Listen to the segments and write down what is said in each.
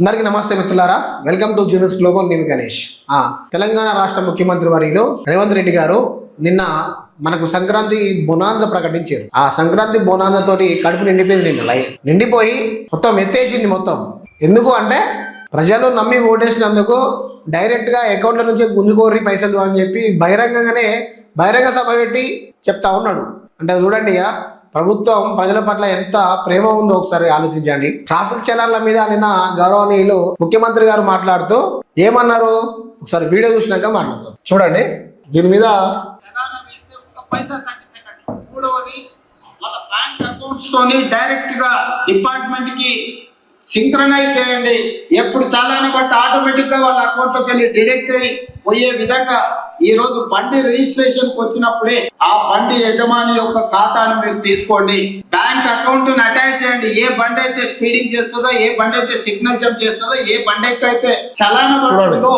అందరికీ నమస్తే మిత్రులారా, వెల్కమ్ టు జ్యూనియర్స్ గ్లోబల్. నేను గణేష్. తెలంగాణ రాష్ట్ర ముఖ్యమంత్రి వర్యులు రేవంత్ రెడ్డి గారు నిన్న మనకు సంక్రాంతి బోనాంజ ప్రకటించారు. ఆ సంక్రాంతి బోనాంజ తోటి కడుపు నిండిపోయింది. నిండిపోయి మొత్తం ఎత్తేసింది. మొత్తం ఎందుకు అంటే ప్రజలు నమ్మి ఓటేసినందుకు డైరెక్ట్ గా అకౌంట్ల నుంచి గుంజుకోరి పైసలు అని చెప్పి బహిరంగ సభ పెట్టి చెప్తా ఉన్నాడు. అంటే చూడండి, ప్రభుత్వం ప్రజల పట్ల ఎంత ప్రేమ ఉందో ఒకసారి ఆలోచించండి. ట్రాఫిక్ చలాన్ల మీద నిన్న గౌరవనీయులు ముఖ్యమంత్రి గారు మాట్లాడుతూ ఏమన్నారు ఒకసారి వీడియో చూసినాక మాట్లాడతాం. చూడండి దీని మీద. మూడవది, వాళ్ళ బ్యాంక్ అకౌంట్స్ తోని డైరెక్ట్ గా డిపార్ట్మెంట్ కి సింక్రనైజ్ చేయండి. ఎప్పుడు చాలానే బట్టి ఆటోమేటిక్ గా వాళ్ళ అకౌంట్ లోకి వెళ్ళి డిడక్ట్ అయ్యి పోయే విధంగా ఈ రోజు బండి రిజిస్ట్రేషన్ కు వచ్చినప్పుడే ఆ బండి యజమాని యొక్క ఖాతాను మీరు తీసుకోండి. బ్యాంక్ అకౌంట్ ను అటాచ్ చేయండి. ఏ బండి అయితే స్పీడింగ్ చేస్తుందో, ఏ బండి అయితే సిగ్నల్ జంప్ చేస్తుందో, ఏ బండి అయితే చలాన పడుతుందో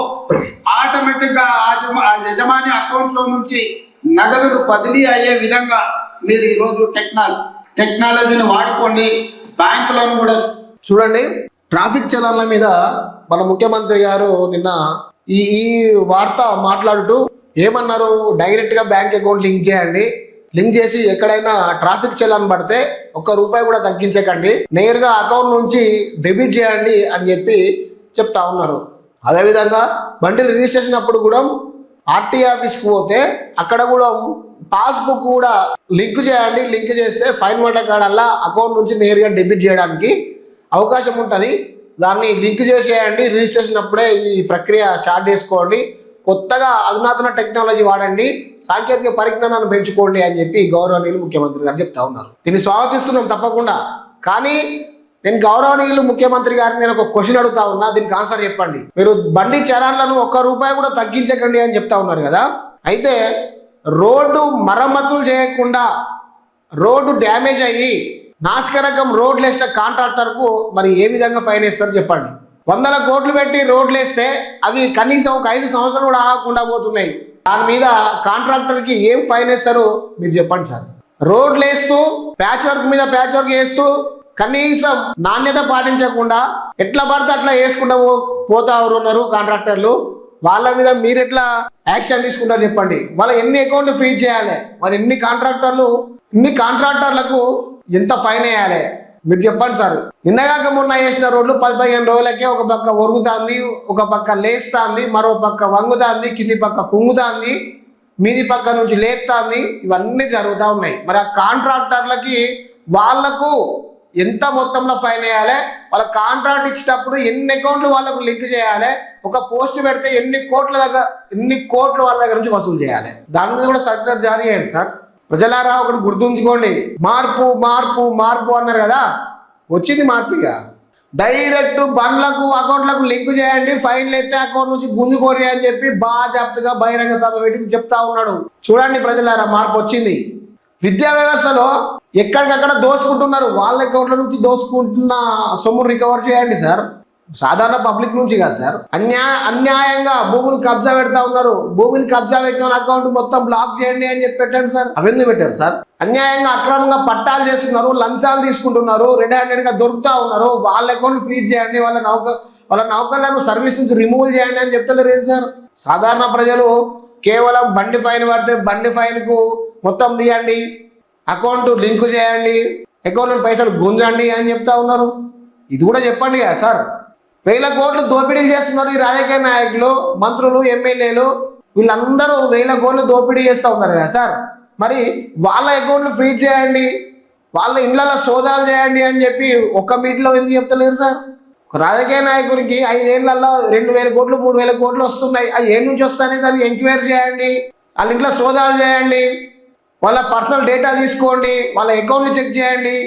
ఆటోమేటిక్ గా ఆ యజమాని అకౌంట్ లో నుంచి నగదులు బదిలీ అయ్యే విధంగా మీరు ఈ రోజు టెక్నాలజీని వాడుకోండి. బ్యాంకులను కూడా చూడండి. ట్రాఫిక్ చలాన్ల మీద మన ముఖ్యమంత్రి గారు నిన్న ఈ వార్త మాట్లాడుతూ ఏమన్నారు, డైరెక్ట్ గా బ్యాంక్ అకౌంట్ లింక్ చేయండి. లింక్ చేసి ఎక్కడైనా ట్రాఫిక్ చలాన్ పడితే ₹1 కూడా తగ్గించకండి, నేరుగా అకౌంట్ నుంచి డెబిట్ చేయండి అని చెప్పి చెప్తా ఉన్నారు. అదేవిధంగా బండి రిజిస్ట్రేషన్ అప్పుడు కూడా ఆర్టీ ఆఫీస్కి పోతే అక్కడ కూడా పాస్బుక్ కూడా లింక్ చేయండి. లింక్ చేస్తే ఫైన్ పడ్డ కాడల్లా అకౌంట్ నుంచి నేరుగా డెబిట్ చేయడానికి అవకాశం ఉంటుంది. దాన్ని లింక్ చేసేయండి. రిజిస్ట్రేషన్ అప్పుడే ఈ ప్రక్రియ స్టార్ట్ చేసుకోండి. కొత్తగా అధునాతన టెక్నాలజీ వాడండి, సాంకేతిక పరిజ్ఞానాన్ని పెంచుకోండి అని చెప్పి గౌరవనీయులు ముఖ్యమంత్రి గారు చెప్తా ఉన్నారు. దీన్ని స్వాగతిస్తున్నాం తప్పకుండా. కానీ నేను గౌరవనీయులు ముఖ్యమంత్రి గారిని నేను ఒక క్వశ్చన్ అడుగుతా ఉన్నా, దీనికి ఆన్సర్ చెప్పండి. మీరు బండి చలాన్లను ₹1 కూడా తగ్గించకండి అని చెప్తా ఉన్నారు కదా. అయితే రోడ్డు మరమ్మతులు చేయకుండా రోడ్డు డ్యామేజ్ అయ్యి నాసికరకం రోడ్లు వేసిన కాంట్రాక్టర్కు మరి ఏ విధంగా ఫైన్ వేస్తారు చెప్పండి. 100 కోట్లు పెట్టి రోడ్లు వేస్తే అవి కనీసం ఒక 5 సంవత్సరాలు కూడా ఆగకుండా పోతున్నాయి. దాని మీద కాంట్రాక్టర్కి ఏం ఫైన్ వేస్తారు మీరు చెప్పండి సార్. రోడ్లు వేస్తూ ప్యాచ్ వర్క్ మీద ప్యాచ్ వర్క్ వేస్తూ కనీసం నాణ్యత పాటించకుండా ఎట్లా పడితే అట్లా వేసుకుంటూ పోతా ఉన్నారు కాంట్రాక్టర్లు. వాళ్ళ మీద మీరు ఎట్లా యాక్షన్ తీసుకుంటారు చెప్పండి. వాళ్ళ ఎన్ని అకౌంట్లు ఫ్రీజ్ చేయాలి, మరి ఇన్ని కాంట్రాక్టర్లకు ఎంత ఫైన్ వేయాలి మీరు చెప్పండి సార్. నిన్నగాక మొన్న వేసిన రోడ్లు 10-15 రోజులకే ఒక పక్క ఒరుగుతుంది, ఒక పక్క లేస్తుంది, మరో పక్క వంగుతుంది, కింది పక్క కుంగుతుంది, మీది పక్క నుంచి లేస్తుంది. ఇవన్నీ జరుగుతూ ఉన్నాయి. మరి ఆ కాంట్రాక్టర్లకి వాళ్లకు ఎంత మొత్తంలో ఫైన్ వేయాలి, వాళ్ళ కాంట్రాక్ట్ ఇచ్చేటప్పుడు ఎన్ని అకౌంట్లు వాళ్ళకు లింక్ చేయాలి, ఒక పోస్ట్ పెడితే ఎన్ని కోట్లు వాళ్ళ దగ్గర నుంచి వసూలు చేయాలి, దాని మీద కూడా సర్క్యులర్ జారీ చేయండి సార్. ప్రజలారా ఒకటి గుర్తుంచుకోండి, మార్పు మార్పు మార్పు అన్నారు కదా, వచ్చింది మార్పు. ఇక డైరెక్ట్ బండ్లకు అకౌంట్లకు లింక్ చేయండి, ఫైన్లు ఎత్తే అకౌంట్ నుంచి గుంజుకోరి అని చెప్పి బాజాప్తుగా బహిరంగ సభ పెట్టి చెప్తా ఉన్నాడు. చూడండి ప్రజలారా, మార్పు వచ్చింది. విద్యా వ్యవస్థలో ఎక్కడికక్కడ దోసుకుంటున్నారు, వాళ్ళ అకౌంట్ల నుంచి దోసుకుంటున్న సొమ్మును రికవర్ చేయండి సార్. సాధారణ పబ్లిక్ నుంచి కాదు సార్. అన్యాయంగా భూమిని కబ్జా పెడతా ఉన్నారు. భూమిని కబ్జా పెట్టిన అకౌంట్ మొత్తం బ్లాక్ చేయండి అని చెప్పి పెట్టండి సార్. అవెందుకు పెట్టారు సార్? అన్యాయంగా అక్రమంగా పట్టాలు చేస్తున్నారు, లంచాలు తీసుకుంటున్నారు, రెడ్ హ్యాండెడ్ గా దొరుకుతా ఉన్నారు. వాళ్ళ అకౌంట్ ఫ్రీజ్ చేయండి, వాళ్ళ నౌకర్లను సర్వీస్ నుంచి రిమూవ్ చేయండి అని చెప్తలేరు ఏం సార్? సాధారణ ప్రజలు కేవలం బండి ఫైన్ పడితే బండి ఫైన్ కు మొత్తం తీయండి, అకౌంట్ లింక్ చేయండి, అకౌంట్ పైసలు గుంజండి అని చెప్తా ఉన్నారు. ఇది కూడా చెప్పండి కదా సార్. 1000 కోట్లు దోపిడీలు చేస్తున్నారు ఈ రాజకీయ నాయకులు, మంత్రులు, ఎమ్మెల్యేలు, వీళ్ళందరూ 1000 కోట్లు దోపిడీ చేస్తూ ఉన్నారు కదా సార్. మరి వాళ్ళ అకౌంట్లు ఫ్రీజ్ చేయండి, వాళ్ళ ఇళ్లలో సోదాలు చేయండి అని చెప్పి ఒక్క మీట్లో ఎందుకు చెప్తలేరు సార్? ఒక రాజకీయ నాయకుడికి 5 ఏళ్లలో 2000 కోట్లు 3000 కోట్లు వస్తున్నాయి. అవి ఏ నుంచి వస్తాయని దాన్ని ఎంక్వైరీ చేయండి, వాళ్ళ ఇంట్లో సోదాలు చేయండి, వాళ్ళ పర్సనల్ డేటా తీసుకోండి, వాళ్ళ అకౌంట్లు చెక్ చేయండి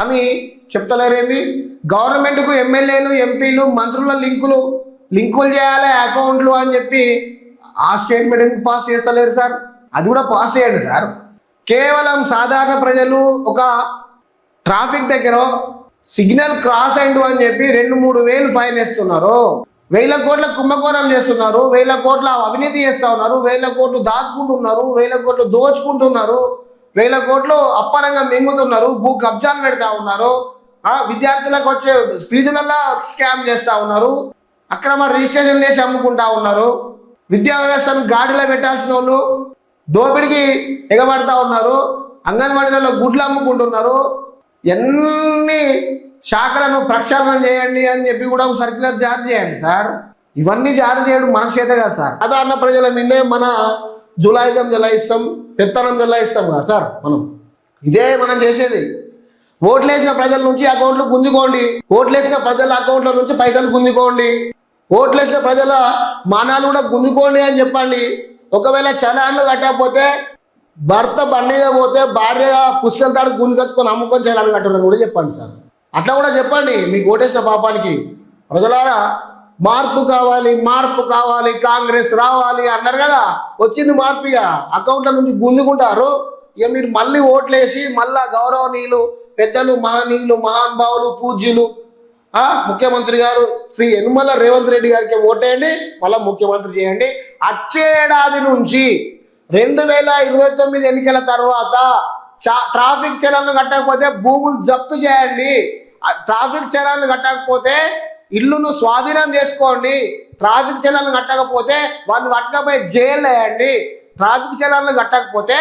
అని చెప్తలేరేంది? గవర్నమెంట్కు ఎమ్మెల్యేలు, ఎంపీలు, మంత్రుల లింకులు చేయాలి అకౌంట్లు అని చెప్పి ఆ స్టేట్మెంట్ ఎందుకు పాస్ చేస్తలేరు సార్? అది కూడా పాస్ చేయండి సార్. కేవలం సాధారణ ప్రజలు ఒక ట్రాఫిక్ దగ్గర సిగ్నల్ క్రాస్ అయిండు అని చెప్పి 2-3 వేలు ఫైన్ వేస్తున్నారు. 1000 కోట్ల కుంభకోణం చేస్తున్నారు, 1000 కోట్ల అవినీతి చేస్తూ ఉన్నారు, 1000 కోట్లు దాచుకుంటున్నారు, 1000 కోట్లు దోచుకుంటున్నారు, 1000 కోట్లు అప్పనంగా మింగుతున్నారు, భూ కబ్జాలు పెడతా ఉన్నారు, విద్యార్థులకు వచ్చే ఫీజులలో స్కామ్ చేస్తూ ఉన్నారు, అక్రమ రిజిస్ట్రేషన్ చేసి అమ్ముకుంటా ఉన్నారు, విద్యా వ్యవస్థను గాడిలో పెట్టాల్సిన వాళ్ళు దోపిడికి ఎగబడతా ఉన్నారు, అంగన్వాడీలలో గుడ్లు అమ్ముకుంటున్నారు. ఎన్ని శాఖలను ప్రక్షాళన చేయండి అని చెప్పి కూడా సర్క్యులర్ జారీ చేయండి సార్. ఇవన్నీ జారీ చేయడం మన చేత కాదు సార్. సాధారణ ప్రజల నిన్నే మన జులాయిస్తాం, పెత్తనం జులాయిస్తాం కదా సార్. ఇదే మనం చేసేది. ఓట్లేసిన ప్రజల నుంచి అకౌంట్లు గుంజుకోండి, ఓట్లేసిన ప్రజల అకౌంట్ల నుంచి పైసలు గుంజుకోండి, ఓట్లేసిన ప్రజల మానాలు కూడా గుంజుకోండి అని చెప్పండి. ఒకవేళ చలాన్లు కట్టకపోతే భర్త బండి మీద పోతే భార్య పుస్తల తాడు గుంజుకొచ్చుకొని అమ్ముకొని చలాన్లు కట్టాలని కూడా చెప్పండి సార్. అట్లా కూడా చెప్పండి మీకు ఓటేసిన పాపానికి. ప్రజలారా మార్పు కావాలి, కాంగ్రెస్ రావాలి అన్నారు కదా, వచ్చింది మార్పు. ఇక అకౌంట్ల నుంచి గుంజుకుంటారు. ఇక మీరు మళ్ళీ ఓట్లేసి మళ్ళా గౌరవనీయులు పెద్దలు, మహనీయులు, మహానుభావులు, పూజ్యులు ముఖ్యమంత్రి గారు శ్రీ యనమల రేవంత్ రెడ్డి గారికి ఓటేయండి, మళ్ళీ ముఖ్యమంత్రి చేయండి. వచ్చే ఏడాది నుంచి 2029 ఎన్నికల తర్వాత ట్రాఫిక్ చలాన్లు కట్టకపోతే భూములు జప్తు చేయండి, ట్రాఫిక్ చలాన్లు కట్టకపోతే ఇల్లును స్వాధీనం చేసుకోండి, ట్రాఫిక్ చలాన్లు కట్టకపోతే వాడిని పట్టకపోయి జైలు వేయండి, ట్రాఫిక్ చలాన్లు కట్టకపోతే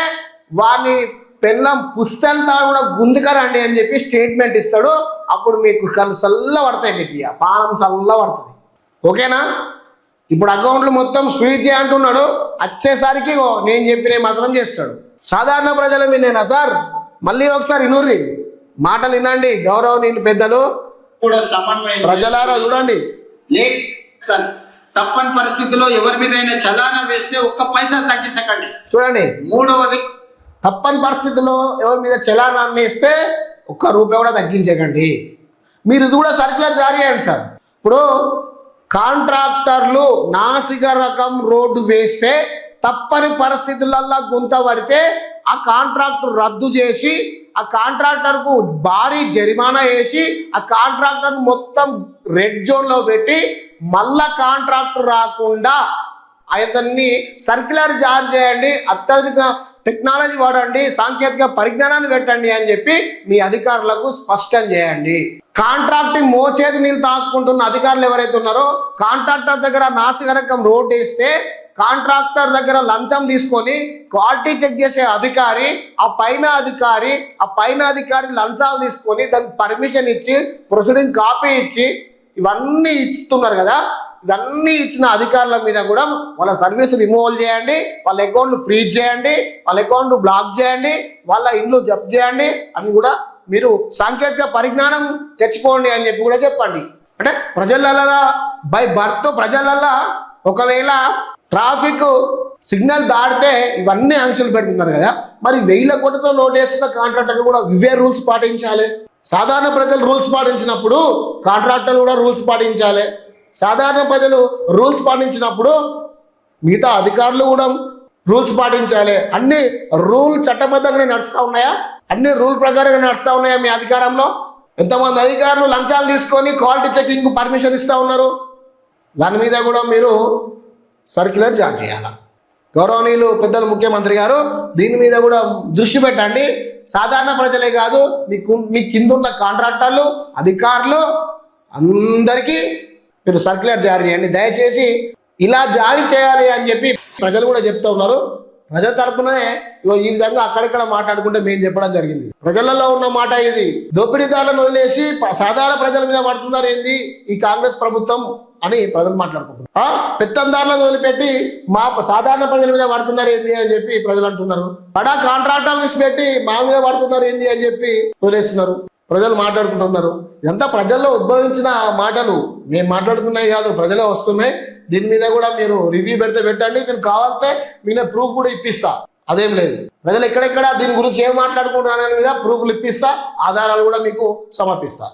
వాడిని పెళ్ళం పుస్తలతో కూడా గుందుకరండి అని చెప్పి స్టేట్మెంట్ ఇస్తాడు. అప్పుడు మీకు కళ్ళు చల్ల పడతాయి, మీకు పానం చల్ల పడుతుంది. ఓకేనా? ఇప్పుడు అకౌంట్లు మొత్తం స్వీట్ చేయంటున్నాడు, వచ్చేసరికి నేను చెప్పిన మాత్రం చేస్తాడు. సాధారణ ప్రజలు వినేనా సార్? మళ్ళీ ఒకసారి ఇనూరి మాటలు వినండి గౌరవనీయులు పెద్దలు, కూడా సమన్వయం ప్రజలారా చూడండి. తప్పని పరిస్థితిలో ఎవరి మీదైనా చలానా వేస్తే ఒక్క పైసా తగ్గించకండి. చూడండి, మూడవది, తప్పని పరిస్థితుల్లో ఎవరి మీద చలానాన్ని ఇస్తే ఒక్క రూపాయి కూడా తగ్గించకండి. మీరు ఇది కూడా సర్క్యులర్ జారీ చేయండి సార్. ఇప్పుడు కాంట్రాక్టర్లు నాసిక రకం రోడ్డు వేస్తే తప్పని పరిస్థితులల్లో గుంత పడితే ఆ కాంట్రాక్టర్ రద్దు చేసి ఆ కాంట్రాక్టర్కు భారీ జరిమానా వేసి ఆ కాంట్రాక్టర్ మొత్తం రెడ్ జోన్లో పెట్టి మళ్ళా కాంట్రాక్టర్ రాకుండా అతన్ని సర్క్యులర్ జారీ చేయండి, అత్యధిక టెక్నాలజీ వాడండి, సాంకేతిక పరిజ్ఞానాన్ని పెట్టండి అని చెప్పి మీ అధికారులకు స్పష్టం చేయండి. కాంట్రాక్టింగ్ మోచేతి నీళ్ళు తాక్కుంటున్న అధికారులు ఎవరైతే ఉన్నారో, కాంట్రాక్టర్ దగ్గర నాసికరకం రోడ్ వేస్తే కాంట్రాక్టర్ దగ్గర లంచం తీసుకొని క్వాలిటీ చెక్ చేసే అధికారి, ఆ పైన అధికారి లంచాలు తీసుకొని దానికి పర్మిషన్ ఇచ్చి ప్రొసీడింగ్ కాపీ ఇచ్చి ఇవన్నీ ఇస్తున్నారు కదా. ఇవన్నీ ఇచ్చిన అధికారుల మీద కూడా వాళ్ళ సర్వీస్ రిమూవల్ చేయండి, వాళ్ళ అకౌంట్లు ఫ్రీజ్ చేయండి, వాళ్ళ అకౌంట్లు బ్లాక్ చేయండి, వాళ్ళ ఇండ్లు జప్తు చేయండి అని కూడా మీరు సాంకేతిక పరిజ్ఞానం తెచ్చుకోండి అని చెప్పి కూడా చెప్పండి. అంటే ప్రజలలో బై బర్త్ ప్రజలలో ఒకవేళ ట్రాఫిక్ సిగ్నల్ దాటితే ఇవన్నీ ఆంక్షలు పెడుతున్నారు కదా, మరి 1000 కోట్లతో నోటేస్తున్న కాంట్రాక్టర్లు కూడా ఇవే రూల్స్ పాటించాలి. సాధారణ ప్రజలు రూల్స్ పాటించినప్పుడు కాంట్రాక్టర్లు కూడా రూల్స్ పాటించాలి. సాధారణ ప్రజలు రూల్స్ పాటించినప్పుడు మిగతా అధికారులు కూడా రూల్స్ పాటించాలి. అన్ని రూల్ చట్టబద్ధంగానే నడుస్తూ ఉన్నాయా? అన్ని రూల్ ప్రకారంగా నడుస్తూ ఉన్నాయా? మీ అధికారంలో ఎంతమంది అధికారులు లంచాలు తీసుకొని క్వాలిటీ చెకింగ్ పర్మిషన్ ఇస్తూ ఉన్నారు? దాని మీద కూడా మీరు సర్క్యులర్ జారీ చేయాలి. గౌరవనీయులు పెద్దలు ముఖ్యమంత్రి గారు దీని మీద కూడా దృష్టి పెట్టండి. సాధారణ ప్రజలే కాదు, మీ కిందున్న కాంట్రాక్టర్లు, అధికారులు అందరికీ మీరు సర్క్యులర్ జారీ చేయండి. దయచేసి ఇలా జారీ చేయాలి అని చెప్పి ప్రజలు కూడా చెప్తూ ఉన్నారు. ప్రజల తరపునే ఈ విధంగా అక్కడిక్కడ మాట్లాడుకుంటే మేము చెప్పడం జరిగింది. ప్రజలలో ఉన్న మాట ఇది. దోపిడీదారులను వదిలేసి సాధారణ ప్రజల మీద పడుతున్నారు ఏంది ఈ కాంగ్రెస్ ప్రభుత్వం అని ప్రజలు మాట్లాడుకుంటున్నారు. పెత్తందారులను వదిలిపెట్టి మా సాధారణ ప్రజల మీద పడుతున్నారు ఏంది అని చెప్పి ప్రజలు అంటున్నారు. బడా కాంట్రాక్టర్లు పెట్టి మా మీద పడుతున్నారు ఏంది అని చెప్పి వదిలేస్తున్నారు. ప్రజలు మాట్లాడుకుంటున్నారు. ఇదంతా ప్రజల్లో ఉద్భవించిన మాటలు, మేము మాట్లాడుతున్నాయి కాదు, ప్రజలే వస్తున్నాయి. దీని మీద కూడా మీరు రివ్యూ పెట్టండి. మీరు కావాలంటే మీరు ప్రూఫ్ కూడా ఇప్పిస్తా, అదేం లేదు. ప్రజలు ఎక్కడెక్కడ దీని గురించి ఏం మాట్లాడుకుంటున్నారని మీద ప్రూఫ్లు ఇప్పిస్తా, ఆధారాలు కూడా మీకు సమర్పిస్తా.